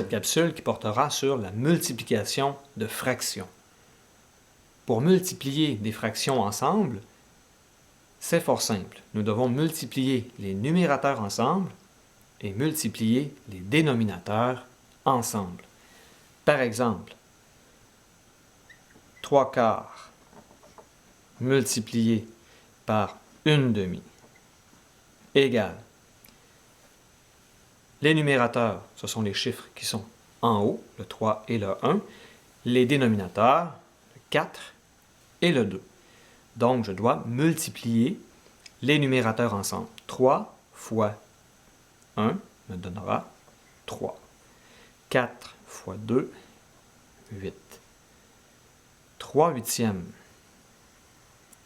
cette capsule qui portera sur la multiplication de fractions. Pour multiplier des fractions ensemble, c'est fort simple. Nous devons multiplier les numérateurs ensemble et multiplier les dénominateurs ensemble. Par exemple, 3/4 multiplié par 1/2 égale. Les numérateurs, ce sont les chiffres qui sont en haut, le 3 et le 1. Les dénominateurs, le 4 et le 2. Donc, je dois multiplier les numérateurs ensemble. 3 fois 1 me donnera 3. 4 fois 2, 8. 3/8.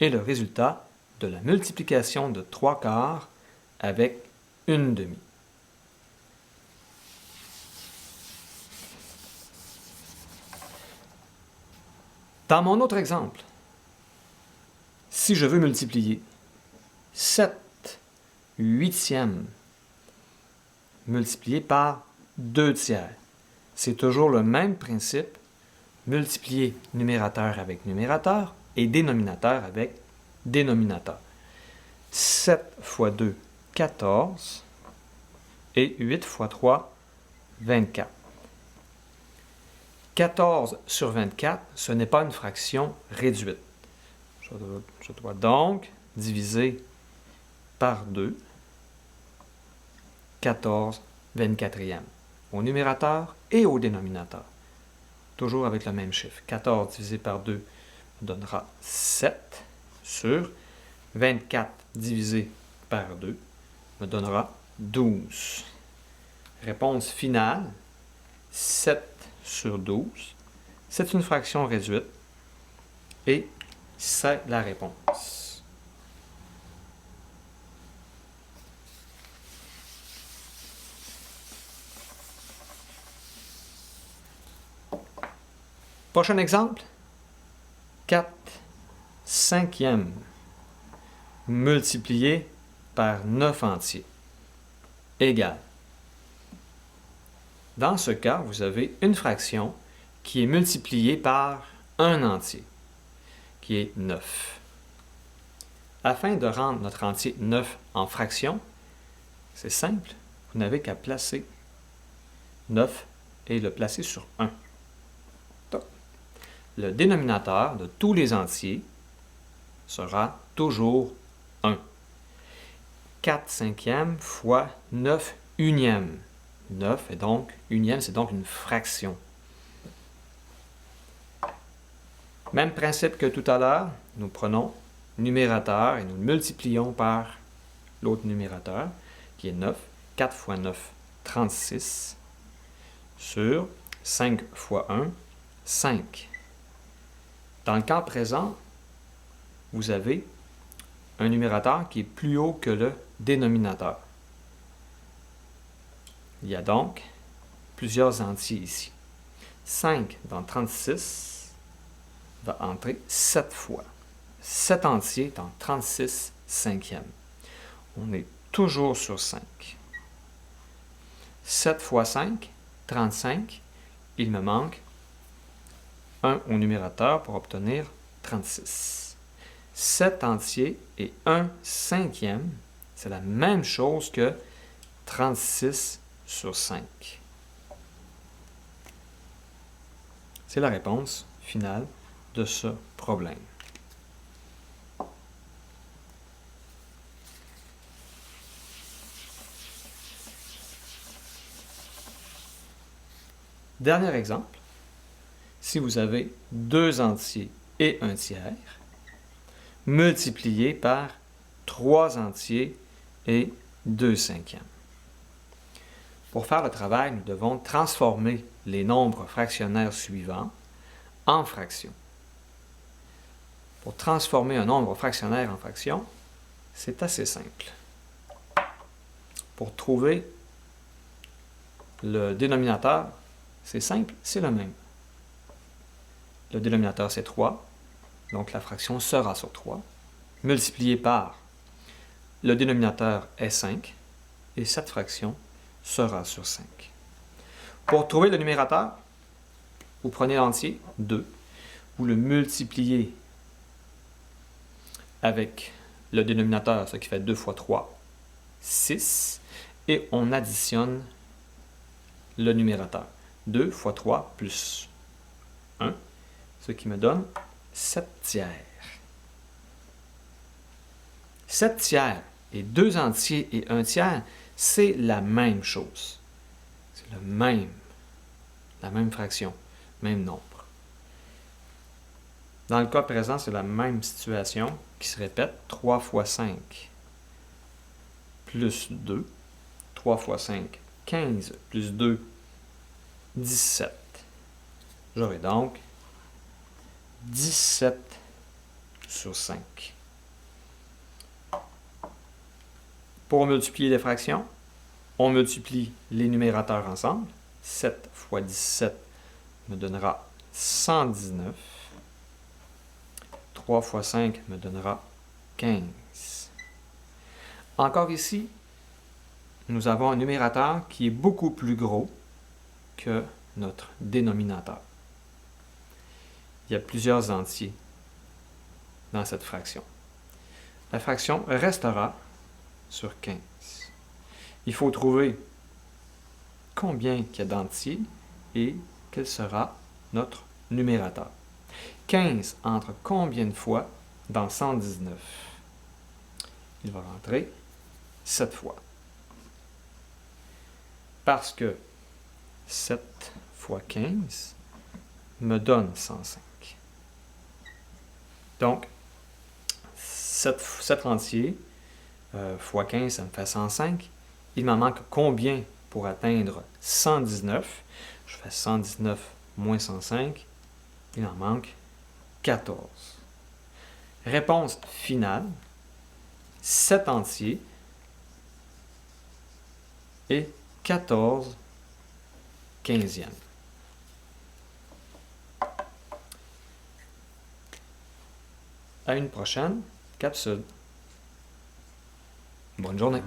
Et le résultat de la multiplication de 3/4 avec 1/2. Dans mon autre exemple, si je veux multiplier 7/8 multiplié par 2/3, c'est toujours le même principe, multiplier numérateur avec numérateur et dénominateur avec dénominateur. 7 fois 2, 14 et 8 fois 3, 24. 14 sur 24, ce n'est pas une fraction réduite. Je dois donc diviser par 2, 14 24e, au numérateur et au dénominateur. Toujours avec le même chiffre. 14 divisé par 2 me donnera 7 sur 24 divisé par 2 me donnera 12. Réponse finale, 7 sur 12. C'est une fraction réduite et c'est la réponse. Prochain exemple, 4/5 multiplié par 9 entiers égale. Dans ce cas, vous avez une fraction qui est multipliée par un entier, qui est 9. Afin de rendre notre entier 9 en fraction, c'est simple, vous n'avez qu'à placer 9 et le placer sur 1. Le dénominateur de tous les entiers sera toujours 1. 4/5 fois 9/1. 9 est donc, unième, c'est donc une fraction. Même principe que tout à l'heure, nous prenons numérateur et nous le multiplions par l'autre numérateur, qui est 9. 4 fois 9, 36, sur 5 fois 1, 5. Dans le cas présent, vous avez un numérateur qui est plus haut que le dénominateur. Il y a donc plusieurs entiers ici. 5 dans 36 va entrer 7 fois. 7 entiers dans 36/5. On est toujours sur 5. 7 fois 5, 35. Il me manque 1 au numérateur pour obtenir 36. 7 entiers et 1/5, c'est la même chose que 36 sur 5. C'est la réponse finale de ce problème. Dernier exemple, si vous avez 2 entiers et 1/3, multiplié par 3 entiers et 2/5. Pour faire le travail, nous devons transformer les nombres fractionnaires suivants en fractions. Pour transformer un nombre fractionnaire en fraction, c'est assez simple. Pour trouver le dénominateur, c'est simple, c'est le même. Le dénominateur, c'est 3, donc la fraction sera sur 3, multiplié par le dénominateur est 5, et cette fraction sera sur 5. Pour trouver le numérateur, vous prenez l'entier, 2, vous le multipliez avec le dénominateur, ce qui fait 2 fois 3, 6, et on additionne le numérateur. 2 fois 3 plus 1, ce qui me donne 7 tiers. 7 tiers et 2 entiers et 1 tiers, c'est la même chose. C'est la même fraction, même nombre. Dans le cas présent, c'est la même situation qui se répète. 3 fois 5 plus 2. 3 fois 5, 15 plus 2, 17. J'aurai donc 17 sur 5. Pour multiplier les fractions, on multiplie les numérateurs ensemble. 7 fois 17 me donnera 119. 3 fois 5 me donnera 15. Encore ici, nous avons un numérateur qui est beaucoup plus gros que notre dénominateur. Il y a plusieurs entiers dans cette fraction. La fraction restera sur 15. Il faut trouver combien il y a d'entiers et quel sera notre numérateur. 15 entre combien de fois dans 119? Il va rentrer 7 fois. Parce que 7 fois 15 me donne 105. Donc, 7 entiers fois 15, ça me fait 105. Il m'en manque combien pour atteindre 119? Je fais 119 moins 105. Il en manque 14. Réponse finale, 7 entiers et 14 quinzièmes. À une prochaine capsule. Bonne journée.